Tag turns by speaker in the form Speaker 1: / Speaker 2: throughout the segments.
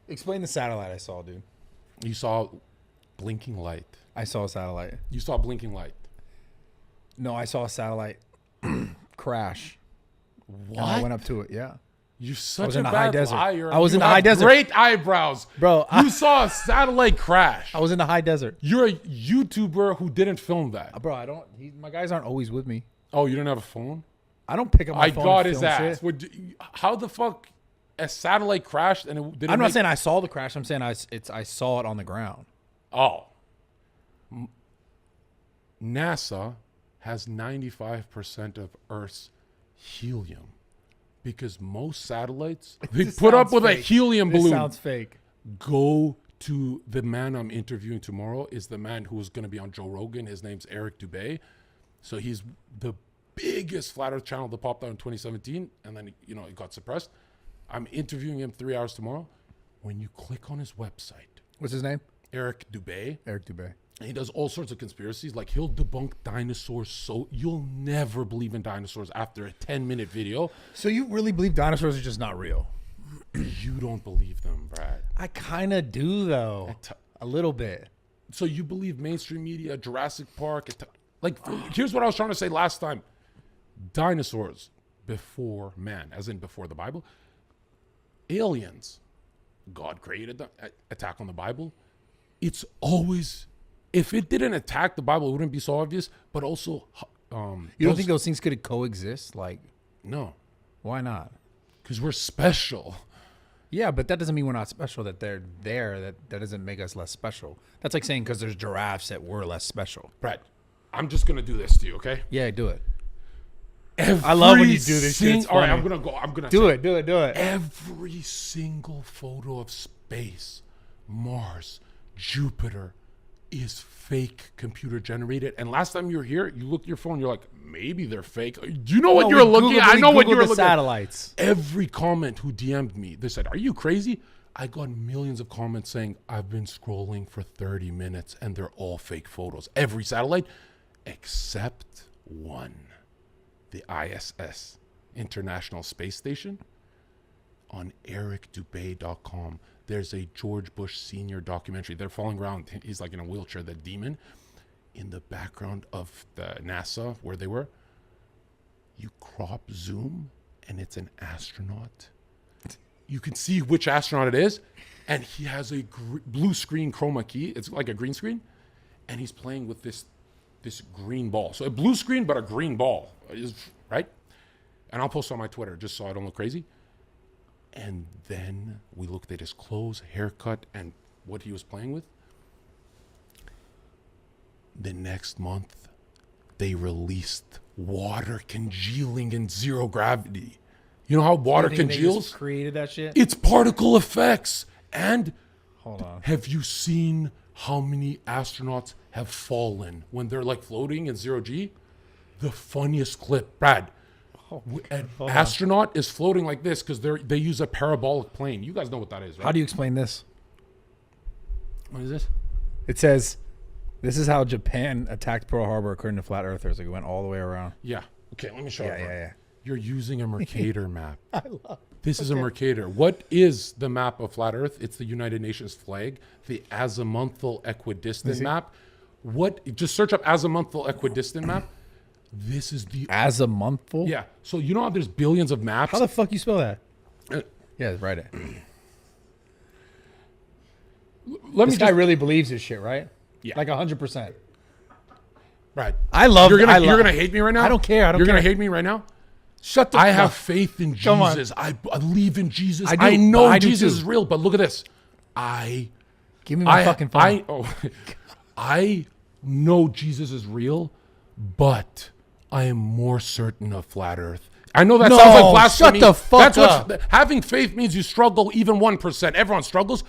Speaker 1: Explain the satellite I saw, dude.
Speaker 2: You saw blinking light.
Speaker 1: I saw a satellite.
Speaker 2: You saw blinking light.
Speaker 1: No, I saw a satellite crash.
Speaker 2: What?
Speaker 1: And I went up to it. Yeah.
Speaker 2: You're such
Speaker 1: in
Speaker 2: a
Speaker 1: the high
Speaker 2: bad
Speaker 1: desert.
Speaker 2: liar.
Speaker 1: I was in the
Speaker 2: have
Speaker 1: high desert.
Speaker 2: Great eyebrows.
Speaker 1: Bro,
Speaker 2: You saw a satellite crash.
Speaker 1: I was in the high desert.
Speaker 2: You're a YouTuber who didn't film that.
Speaker 1: Bro, my guys aren't always with me.
Speaker 2: Oh, you didn't have a phone?
Speaker 1: I don't pick up my
Speaker 2: I
Speaker 1: phone.
Speaker 2: got
Speaker 1: and
Speaker 2: his
Speaker 1: film
Speaker 2: ass.
Speaker 1: shit.
Speaker 2: How the fuck a satellite crashed and it didn't
Speaker 1: I'm not saying I saw the crash. I'm saying I saw it on the ground.
Speaker 2: Oh. NASA has 95% of Earth's helium because most satellites, they put up with
Speaker 1: fake.
Speaker 2: a helium
Speaker 1: This
Speaker 2: balloon.
Speaker 1: sounds fake.
Speaker 2: Go to the man I'm interviewing tomorrow is the man who is going to be on Joe Rogan. His name's Eric Dubé. So he's the biggest flat earth channel that popped out in 2017. And then, it got suppressed. I'm interviewing him 3 hours tomorrow. When you click on his website,
Speaker 1: What's his name?
Speaker 2: Eric Dubé.
Speaker 1: Eric Dubé.
Speaker 2: And he does all sorts of conspiracies. Like he'll debunk dinosaurs. So you'll never believe in dinosaurs after a 10-minute video.
Speaker 1: So you really believe dinosaurs are just not real?
Speaker 2: You don't believe them, Brad.
Speaker 1: I kind of do, though. A little bit.
Speaker 2: So you believe mainstream media, Jurassic Park. Here's what I was trying to say last time. Dinosaurs before man, as in before the Bible. Aliens. God created them. Attack on the Bible. It's always... If it didn't attack the Bible, it wouldn't be so obvious. But also...
Speaker 1: You don't think those things could coexist? Like,
Speaker 2: no.
Speaker 1: why not?
Speaker 2: Because we're special.
Speaker 1: Yeah, but that doesn't mean we're not special, that they're there. That doesn't make us less special. That's like saying because there's giraffes that we're less special.
Speaker 2: Brad, I'm just going to do this to you, okay?
Speaker 1: Yeah, do it.
Speaker 2: I
Speaker 1: love when you do this shit. It's
Speaker 2: All right,
Speaker 1: funny.
Speaker 2: I'm going to go. I'm going to
Speaker 1: Do it.
Speaker 2: Every single photo of space, Mars, Jupiter, is fake computer generated. And last time you were here, you looked at your phone, you're like, maybe they're fake. Do you know what you were looking at? I know what you were looking at.
Speaker 1: Satellites.
Speaker 2: Every comment who DM'd me, they said, are you crazy? I got millions of comments saying, I've been scrolling for 30 minutes and they're all fake photos. Every satellite, except one. The ISS, International Space Station. On ericdubay.com, there's a George Bush Sr. documentary. They're following around. He's like in a wheelchair, the demon. In the background of the NASA, where they were, you crop zoom, and it's an astronaut. You can see which astronaut it is, and he has a blue screen chroma key. It's like a green screen, and he's playing with this green ball. So a blue screen, but a green ball, right? And I'll post on my Twitter just so I don't look crazy. And then we looked at his clothes, haircut, and what he was playing with. The next month, they released water congealing in zero gravity. You know how water congeals?
Speaker 1: They just created that shit?
Speaker 2: It's particle effects. And
Speaker 1: Hold on.
Speaker 2: Have you seen how many astronauts have fallen when they're like floating in zero G? The funniest clip, Brad. An astronaut is floating like this because they use a parabolic plane. You guys know what that is, right?
Speaker 1: How do you explain this?
Speaker 2: What is this?
Speaker 1: It says, this is how Japan attacked Pearl Harbor according to flat earthers. Like, it went all the way around.
Speaker 2: Yeah. Okay, let me show you.
Speaker 1: Yeah.
Speaker 2: You're using a Mercator map.
Speaker 1: I love
Speaker 2: This is a Mercator. What is the map of flat Earth? It's the United Nations flag, the azimuthal equidistant map. Just search up azimuthal equidistant map. This is the
Speaker 1: azimuthal?
Speaker 2: Yeah. So you know how there's billions of maps?
Speaker 1: How the fuck you spell that? Yeah, write it. This guy really believes this shit, right?
Speaker 2: Yeah.
Speaker 1: Like 100%.
Speaker 2: Right.
Speaker 1: I love
Speaker 2: You're gonna hate me right now?
Speaker 1: I don't care.
Speaker 2: You're gonna hate me right now?
Speaker 1: Shut the
Speaker 2: I
Speaker 1: fuck
Speaker 2: have faith in
Speaker 1: Come on.
Speaker 2: Jesus. I believe in Jesus.
Speaker 1: I do,
Speaker 2: I know
Speaker 1: I do
Speaker 2: Jesus
Speaker 1: too.
Speaker 2: is real, but look at this.
Speaker 1: Give me my fucking phone.
Speaker 2: I know Jesus is real, but I am more certain of flat Earth. I know that
Speaker 1: No,
Speaker 2: sounds like blasphemy.
Speaker 1: shut the fuck up.
Speaker 2: Having faith means you struggle even 1%. Everyone struggles.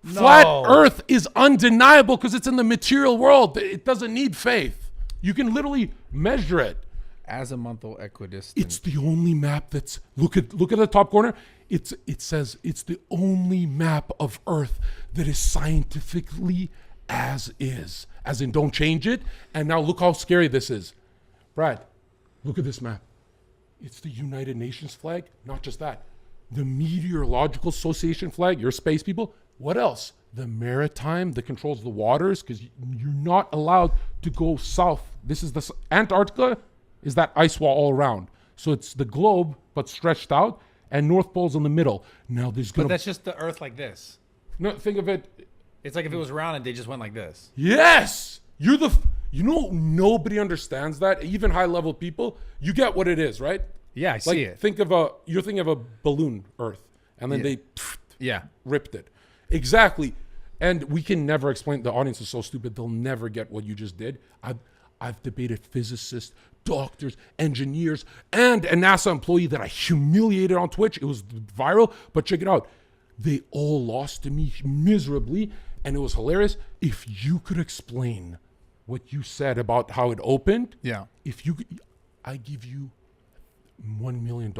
Speaker 2: Flat Earth is undeniable because it's in the material world. It doesn't need faith. You can literally measure it.
Speaker 1: Azimuthal equidistant.
Speaker 2: It's the only map that's look at the top corner. It says it's the only map of Earth that is scientifically as is. As in, don't change it. And now look how scary this is. Brad, look at this map. It's the United Nations flag. Not just that. The Meteorological Association flag, your space people. What else? The maritime that controls the waters, because you're not allowed to go south. This is the Antarctica is that ice wall all around. So it's the globe, but stretched out, and North Pole's in the middle. Now there's
Speaker 1: But that's just the Earth like this.
Speaker 2: no, think of it.
Speaker 1: It's like if it was round and they just went like this.
Speaker 2: Yes, nobody understands that. Even high level people, you get what it is, right?
Speaker 1: Yeah, I see it.
Speaker 2: You're thinking of a balloon Earth, and then they ripped it. Exactly. And we can never explain. The audience is so stupid; they'll never get what you just did. I've debated physicists, doctors, engineers, and a NASA employee that I humiliated on Twitch. It was viral, but check it out. They all lost to me miserably, and it was hilarious. If you could explain what you said about how it opened, I give you $1 million.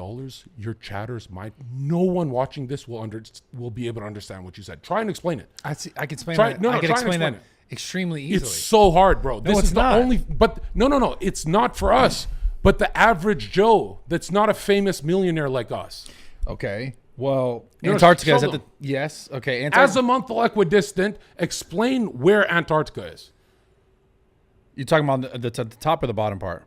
Speaker 2: Your chatters might. No one watching this will be able to understand what you said. Try and explain it.
Speaker 1: I can explain that. I can explain that extremely easily.
Speaker 2: It's so hard, bro. This is the
Speaker 1: not.
Speaker 2: only. But no. It's not for us. But the average Joe that's not a famous millionaire like us.
Speaker 1: Okay. Well, Antarctica is at the yes. Okay.
Speaker 2: Azimuthal equidistant. Explain where Antarctica is.
Speaker 1: You're talking about the top or the bottom part?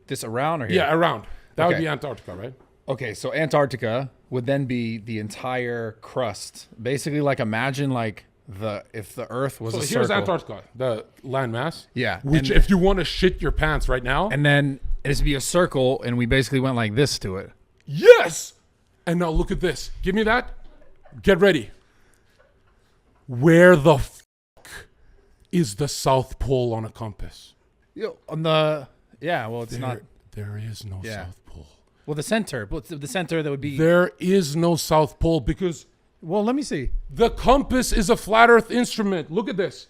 Speaker 1: This around or here?
Speaker 2: Yeah, around. That would be Antarctica, right?
Speaker 1: Okay, so Antarctica would then be the entire crust. Basically, like imagine like if the Earth was a circle. So
Speaker 2: here's Antarctica, the landmass.
Speaker 1: Yeah.
Speaker 2: Which, if you want to shit your pants right now.
Speaker 1: And then it'd be a circle, and we basically went like this to it.
Speaker 2: Yes! And now look at this. Give me that. Get ready. Where the fuck is the South Pole on a compass?
Speaker 1: On the... Yeah, well, it's not...
Speaker 2: There is no South Pole.
Speaker 1: Well, the center. But the center that would be...
Speaker 2: There is no South Pole because...
Speaker 1: Well, let me see.
Speaker 2: The compass is a flat Earth instrument. Look at this.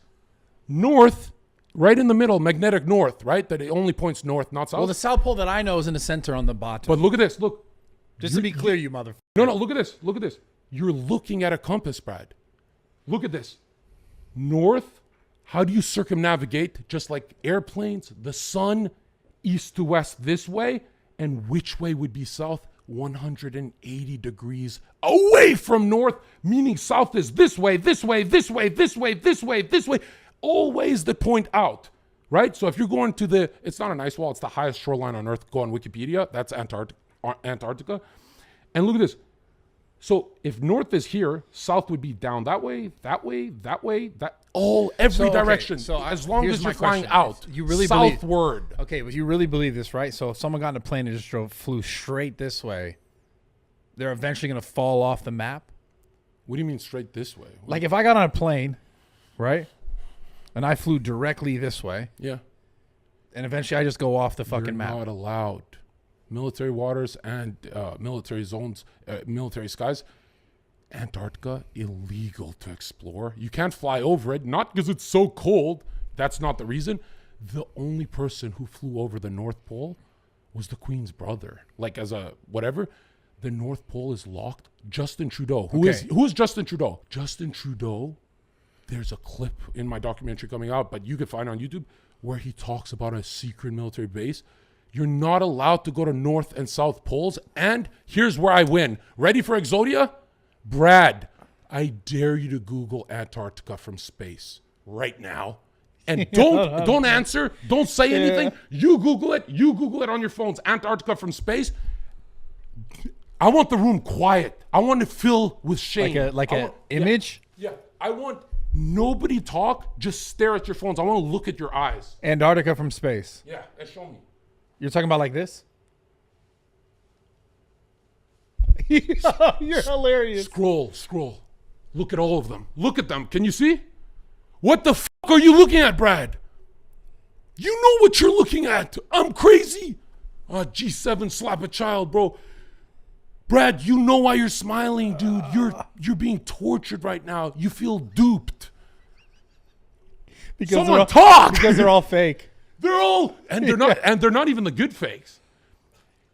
Speaker 2: North, right in the middle, magnetic north, right? That it only points north, not south.
Speaker 1: Well, the South Pole that I know is in the center on the bottom.
Speaker 2: But look at this. Look.
Speaker 1: Just to be clear, you motherfucker.
Speaker 2: No, look at this. Look at this. You're looking at a compass, Brad. Look at this. North, how do you circumnavigate? Just like airplanes, the sun, east to west this way. And which way would be south? 180 degrees away from north, meaning south is this way, this way, this way, this way, this way, this way. Always the point out, right? So if you're going to it's not an ice wall, it's the highest shoreline on Earth. Go on Wikipedia. That's Antarctica. And look at this. So if north is here, south would be down that way, that way, that way, every direction. So as long as you're flying out,
Speaker 1: you really
Speaker 2: southward.
Speaker 1: Okay, but you really believe this, right? So if someone got in a plane and just flew straight this way, they're eventually going to fall off the map?
Speaker 2: What do you mean straight this way?
Speaker 1: Like if I got on a plane, right? And I flew directly this way.
Speaker 2: Yeah.
Speaker 1: And eventually I just go off the fucking map.
Speaker 2: You're not allowed. Military waters and military zones, military skies. Antarctica, illegal to explore. You can't fly over it, not because it's so cold. That's not the reason. The only person who flew over the North Pole was the Queen's brother. Like as a whatever. The North Pole is locked. Justin Trudeau. Who is Justin Trudeau? Justin Trudeau, there's a clip in my documentary coming out, but you can find it on YouTube, where he talks about a secret military base. You're not allowed to go to North and South Poles. And here's where I win. Ready for Exodia? Brad, I dare you to Google Antarctica from space right now. And don't answer. Don't say anything. You Google it. You Google it on your phones. Antarctica from space. I want the room quiet. I want to fill with shame.
Speaker 1: Like an image?
Speaker 2: Yeah. I want nobody talk. Just stare at your phones. I want to look at your eyes.
Speaker 1: Antarctica from space.
Speaker 2: Yeah, and show me.
Speaker 1: You're talking about like this? You're hilarious.
Speaker 2: Scroll. Look at all of them. Look at them. Can you see? What the fuck are you looking at, Brad? You know what you're looking at. I'm crazy. G7 slap a child, bro. Brad, you know why you're smiling, dude. You're being tortured right now. You feel duped.
Speaker 1: Because
Speaker 2: someone talk.
Speaker 1: Because they're all fake.
Speaker 2: They're all, and they're not even the good fakes.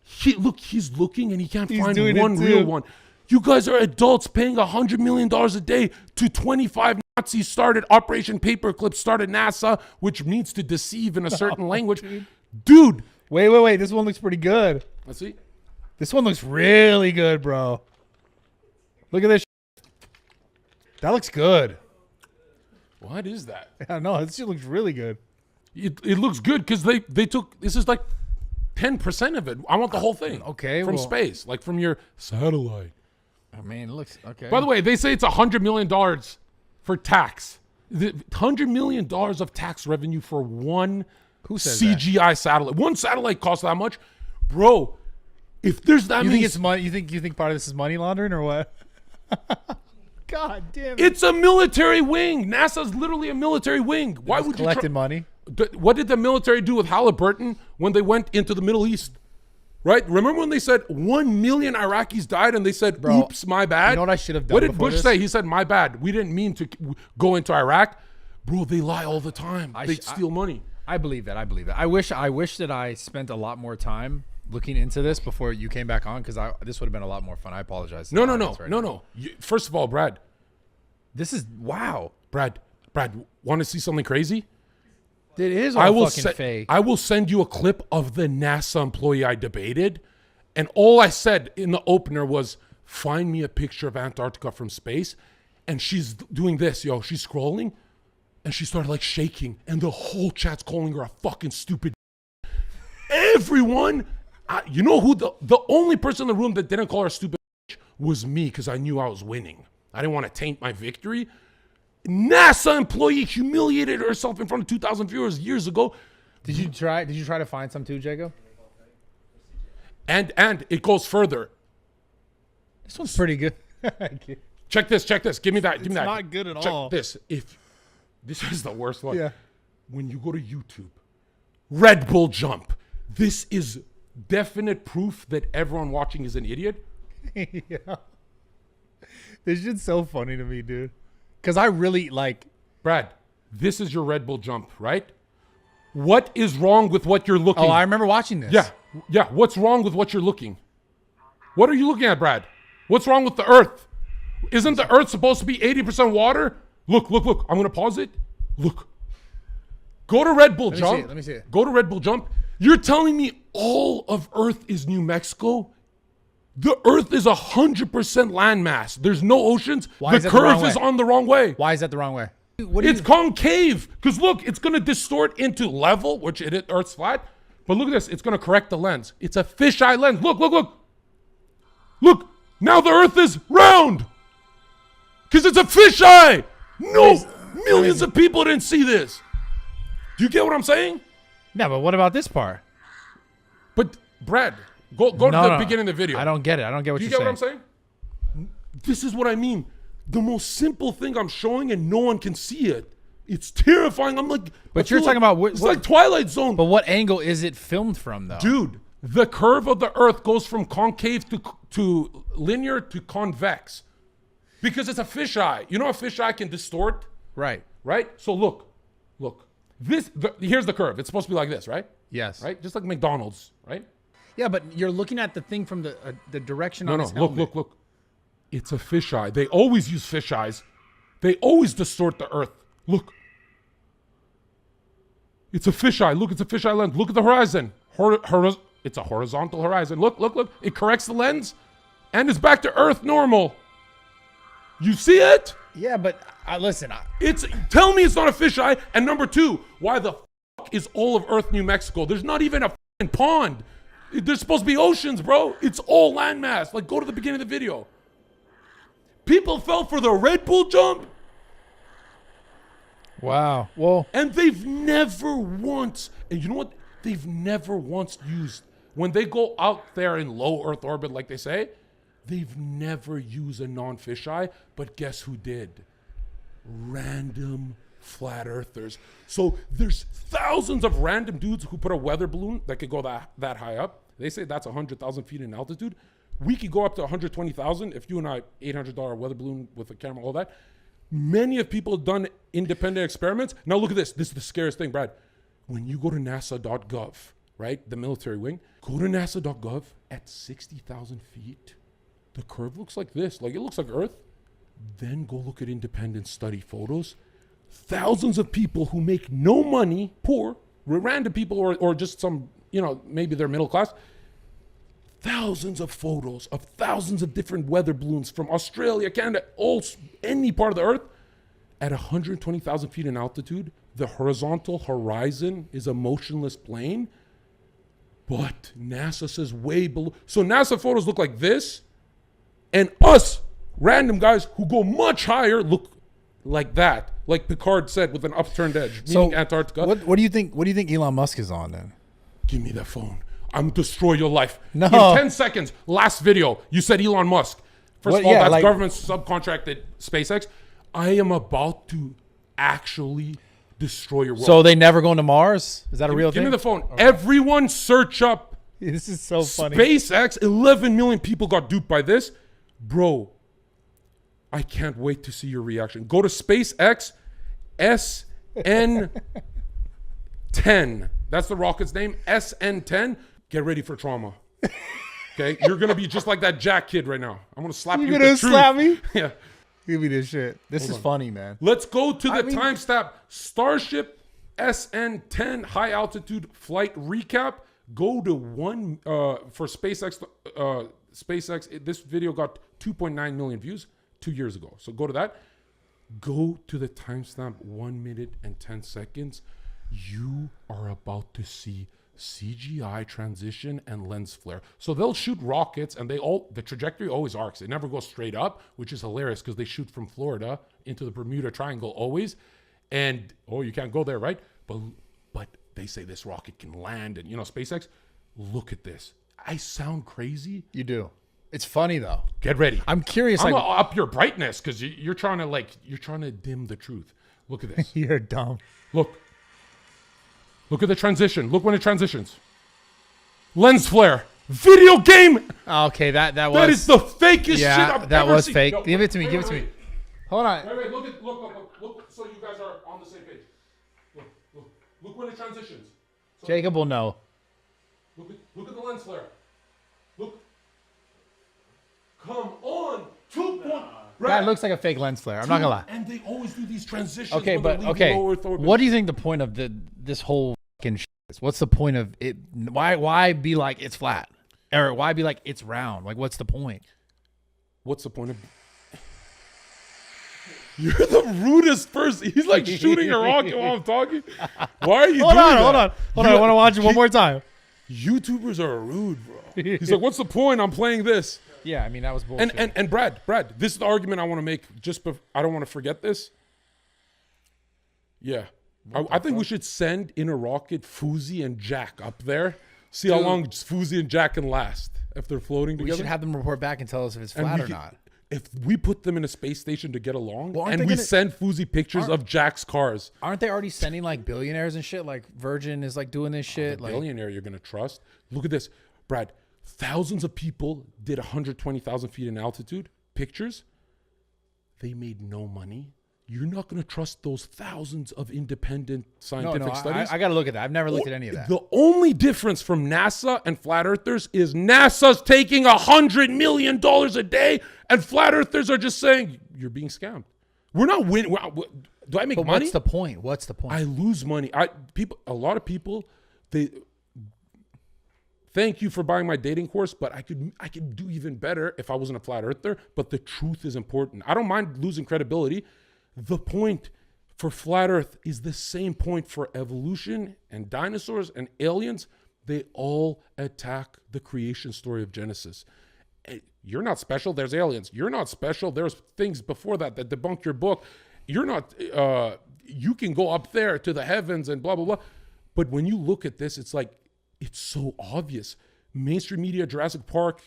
Speaker 2: He's looking and he can't find one real one. You guys are adults paying $100 million a day to 25 Nazi-started Operation Paperclip started NASA, which needs to deceive in a certain language. Dude.
Speaker 1: Wait. This one looks pretty good.
Speaker 2: Let's see.
Speaker 1: This one looks really good, bro. Look at this. That looks good.
Speaker 2: What is that?
Speaker 1: I know. This shit looks really good.
Speaker 2: It looks good because they took, this is like 10% of it. I want the whole thing.
Speaker 1: Okay.
Speaker 2: From space, like from your satellite.
Speaker 1: I mean, it looks okay.
Speaker 2: By the way, they say it's $100 million for tax. $100 million of tax revenue for one CGI satellite. One satellite costs that much, bro. If there's that,
Speaker 1: you think it's money? You think part of this is money laundering or what? God damn it!
Speaker 2: It's a military wing. NASA's literally a military wing. Why would you
Speaker 1: collecting money?
Speaker 2: What did the military do with Halliburton when they went into the Middle East? Right? Remember when they said 1 million Iraqis died and they said,
Speaker 1: Bro,
Speaker 2: oops, my bad?
Speaker 1: You know what I should have done?
Speaker 2: What did Bush say? He said, my bad. We didn't mean to go into Iraq. Bro, they lie all the time. They steal money.
Speaker 1: I believe that. I wish that I spent a lot more time looking into this before you came back on, because this would have been a lot more fun. I apologize.
Speaker 2: No. First of all, Brad.
Speaker 1: This is, wow.
Speaker 2: Brad, want to see something crazy?
Speaker 1: It is all fucking fake.
Speaker 2: I will send you a clip of the NASA employee I debated, and all I said in the opener was, find me a picture of Antarctica from space, and she's doing this, yo. She's scrolling, and she started like shaking, and the whole chat's calling her a fucking stupid. Everyone, you know who the only person in the room that didn't call her stupid was me, because I knew I was winning. I didn't want to taint my victory. NASA employee humiliated herself in front of 2,000 viewers years ago.
Speaker 1: Did you try to find some too, Jacob?
Speaker 2: And it goes further.
Speaker 1: This one's pretty good.
Speaker 2: Check this. Give me that. Give me that.
Speaker 1: It's not good at all.
Speaker 2: This is the worst one.
Speaker 1: Yeah.
Speaker 2: When you go to YouTube, Red Bull jump. This is definite proof that everyone watching is an idiot.
Speaker 1: Yeah. This shit's so funny to me, dude. Because I really like...
Speaker 2: Brad, this is your Red Bull jump, right? What is wrong with what you're looking?
Speaker 1: Oh, I remember watching this.
Speaker 2: Yeah. What's wrong with what you're looking? What are you looking at, Brad? What's wrong with the Earth? Isn't the Earth supposed to be 80% water? Look. I'm going to pause it. Look. Go to Red Bull jump.
Speaker 1: Let me see it.
Speaker 2: Go to Red Bull jump. You're telling me all of Earth is New Mexico? The Earth is 100% landmass. There's no oceans. The curve is on the wrong way.
Speaker 1: Why is that the wrong way?
Speaker 2: It's concave. Because look, it's going to distort into level, which Earth's flat. But look at this. It's going to correct the lens. It's a fisheye lens. Look. Look. Now the Earth is round. Because it's a fisheye. No, millions of people didn't see this. Do you get what I'm saying?
Speaker 1: Yeah, but what about this part?
Speaker 2: But, Brad... Go to the beginning of the video.
Speaker 1: I don't get it. I don't get what you're saying.
Speaker 2: Do you get what I'm saying? This is what I mean. The most simple thing I'm showing and no one can see it. It's terrifying. I'm like...
Speaker 1: But you're talking about...
Speaker 2: It's like Twilight Zone.
Speaker 1: But what angle is it filmed from, though?
Speaker 2: Dude, the curve of the Earth goes from concave to linear to convex. Because it's a fisheye. You know a fisheye can distort?
Speaker 1: Right.
Speaker 2: So look. Here's the curve. It's supposed to be like this, right?
Speaker 1: Yes.
Speaker 2: Right? Just like McDonald's, right?
Speaker 1: Yeah, but you're looking at the thing from the direction on his helmet.
Speaker 2: Look. It's a fisheye. They always use fisheyes. They always distort the Earth. Look. It's a fisheye. Look, it's a fisheye lens. Look at the horizon. It's a horizontal horizon. Look. It corrects the lens, and it's back to Earth normal. You see it?
Speaker 1: Yeah, but listen.
Speaker 2: Tell me it's not a fisheye. And number two, why the fuck is all of Earth New Mexico? There's not even a fucking pond. There's supposed to be oceans, bro. It's all landmass. Like, go to the beginning of the video. People fell for the Red Bull jump.
Speaker 1: Wow. Well,
Speaker 2: and they've never once, and you know what? They've never once used, when they go out there in low Earth orbit, like they say, they've never used a non-fisheye, but guess who did? Random flat earthers. So there's thousands of random dudes who put a weather balloon that could go that high up. They say that's 100,000 feet in altitude. We could go up to 120,000 if you and I, $800 weather balloon with a camera, all that. Many of people have done independent experiments. Now look at this. This is the scariest thing, Brad. When you go to nasa.gov, right, the military wing, go to nasa.gov at 60,000 feet. The curve looks like this. Like, it looks like Earth. Then go look at independent study photos. Thousands of people who make no money, poor, random people, or just some, maybe they're middle class. thousands of photos of thousands of different weather balloons from Australia, Canada, any part of the earth. At 120,000 feet in altitude, the horizontal horizon is a motionless plane. But NASA says way below. So NASA photos look like this. And us, random guys who go much higher, look like that. Like Picard said, with an upturned edge, meaning Antarctica.
Speaker 3: What do you think? What do you think Elon Musk is on then?
Speaker 2: Give me that phone. I'm destroy your life.
Speaker 3: No.
Speaker 2: In 10 seconds, last video, you said Elon Musk. First of all, that's government subcontracted SpaceX. I am about to actually destroy your world.
Speaker 3: So they never going to Mars? Is that a real thing?
Speaker 2: Give me the phone. Okay. Everyone search up
Speaker 3: This is so funny.
Speaker 2: SpaceX. 11 million people got duped by this. Bro, I can't wait to see your reaction. Go to SpaceX SN10. That's the rocket's name. SN10. Get ready for trauma. Okay? You're going to be just like that Jack kid right now. I'm going to slap you with the truth.
Speaker 3: You're going to slap me?
Speaker 2: Yeah.
Speaker 3: Give me this shit. This is funny, man.
Speaker 2: Let's go to the timestamp. Starship SN10 high altitude flight recap. Go to for SpaceX. SpaceX. This video got 2.9 million views 2 years ago. So go to that. Go to the timestamp 1 minute and 10 seconds. You are about to see CGI transition and lens flare. So they'll shoot rockets and the trajectory always arcs. It never goes straight up, which is hilarious because they shoot from Florida into the Bermuda Triangle always. And, you can't go there, right? But they say this rocket can land and, SpaceX, look at this. I sound crazy.
Speaker 3: You do. It's funny though.
Speaker 2: Get ready.
Speaker 3: I'm curious.
Speaker 2: I'm gonna up your brightness because you're trying to dim the truth. Look at this.
Speaker 3: You're dumb.
Speaker 2: Look at the transition. Look when it transitions. Lens flare. Video game.
Speaker 3: Okay, that was.
Speaker 2: That is the fakest shit I've
Speaker 3: that
Speaker 2: ever
Speaker 3: was
Speaker 2: seen.
Speaker 3: fake.
Speaker 2: Yo,
Speaker 3: Give it to me. Give it to me. Hold on.
Speaker 2: Wait. Look. So you guys are on the same page. Look when it transitions. So
Speaker 3: Jacob will know.
Speaker 2: Look at the lens flare. Look. Come on. 2 point.
Speaker 3: That looks like a fake lens flare. I'm not gonna lie.
Speaker 2: And they always do these transitions.
Speaker 3: Okay,
Speaker 2: when
Speaker 3: but
Speaker 2: they're leaving low Earth orbit.
Speaker 3: what do you think the point of this whole fucking shit is? What's the point of it? Why be like it's flat, or why be like it's round? Like, what's the point?
Speaker 2: What's the point of? You're the rudest person. He's like shooting a rocket while I'm talking. Why are you doing that?
Speaker 3: Hold on. I want to watch it one more time.
Speaker 2: YouTubers are rude, bro. He's like, what's the point? I'm playing this.
Speaker 3: Yeah, I mean that was bullshit.
Speaker 2: And Brad, this is the argument I want to make. I don't want to forget this. Yeah, I think we should send in a rocket Fuzi and Jack up there. See how long Fuzi and Jack can last if they're floating together.
Speaker 3: We should have them report back and tell us if it's flat or not.
Speaker 2: If we put them in a space station to get along,
Speaker 3: Well,
Speaker 2: and we send Fuzi pictures of Jack's cars.
Speaker 3: Aren't they already sending like billionaires and shit? Like Virgin is like doing this shit.
Speaker 2: Like billionaire you're gonna trust. Look at this, Brad. Thousands of people did 120,000 feet in altitude pictures. They made no money. You're not going to trust those thousands of independent scientific studies.
Speaker 3: I got to look at that. I've never looked at any of that.
Speaker 2: The only difference from NASA and flat earthers is NASA's taking $100 million a day, and flat earthers are just saying you're being scammed. We're not winning. Do I make money?
Speaker 3: What's the point? What's the point?
Speaker 2: I lose money. A lot of people, they. Thank you for buying my dating course, but I could do even better if I wasn't a flat earther. But the truth is important. I don't mind losing credibility. The point for flat earth is the same point for evolution and dinosaurs and aliens. They all attack the creation story of Genesis. You're not special. There's aliens. You're not special. There's things before that debunk your book. You're not, you can go up there to the heavens and blah, blah, blah. But when you look at this, it's like, it's so obvious. Mainstream media, Jurassic Park,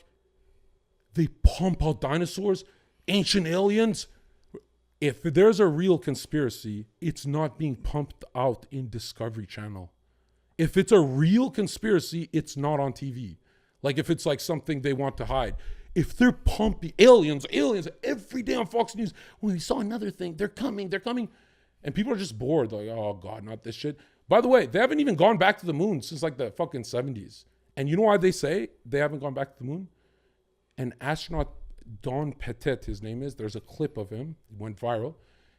Speaker 2: they pump out dinosaurs, ancient aliens. If there's a real conspiracy, it's not being pumped out in Discovery Channel. If it's a real conspiracy, it's not on TV. Like if it's like something they want to hide. If they're pumping aliens every day on Fox News, when we saw another thing, they're coming. And people are just bored. Like, oh God, not this shit. By the way, they haven't even gone back to the moon since like the fucking 70s. And you know why they say they haven't gone back to the moon? An astronaut, Don Petit, his name is, there's a clip of him, it went viral.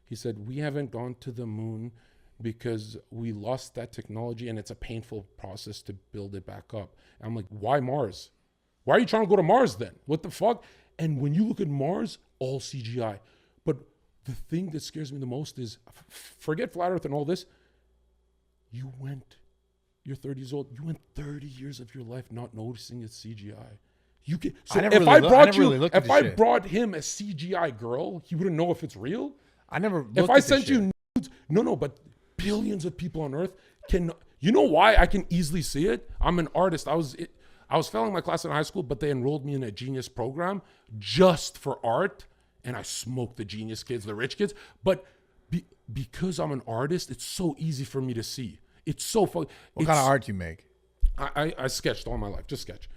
Speaker 2: He said, we haven't gone to the moon because we lost that technology and it's a painful process to build it back up. And I'm like, why Mars? Why are you trying to go to Mars then? What the fuck? And when you look at Mars, all CGI. But the thing that scares me the most is, forget flat Earth and all this. You're 30 years old. You went 30 years of your life not noticing it's CGI. You can. So if I brought him a CGI girl, he wouldn't know if it's real.
Speaker 3: I never.
Speaker 2: If I sent you nudes, no, but billions of people on Earth can. You know why I can easily see it? I'm an artist. I was failing my class in high school, but they enrolled me in a genius program just for art, and I smoked the genius kids, the rich kids. But because I'm an artist, it's so easy for me to see. It's so fun.
Speaker 3: What kind of art you make?
Speaker 2: I sketched all my life, just sketch.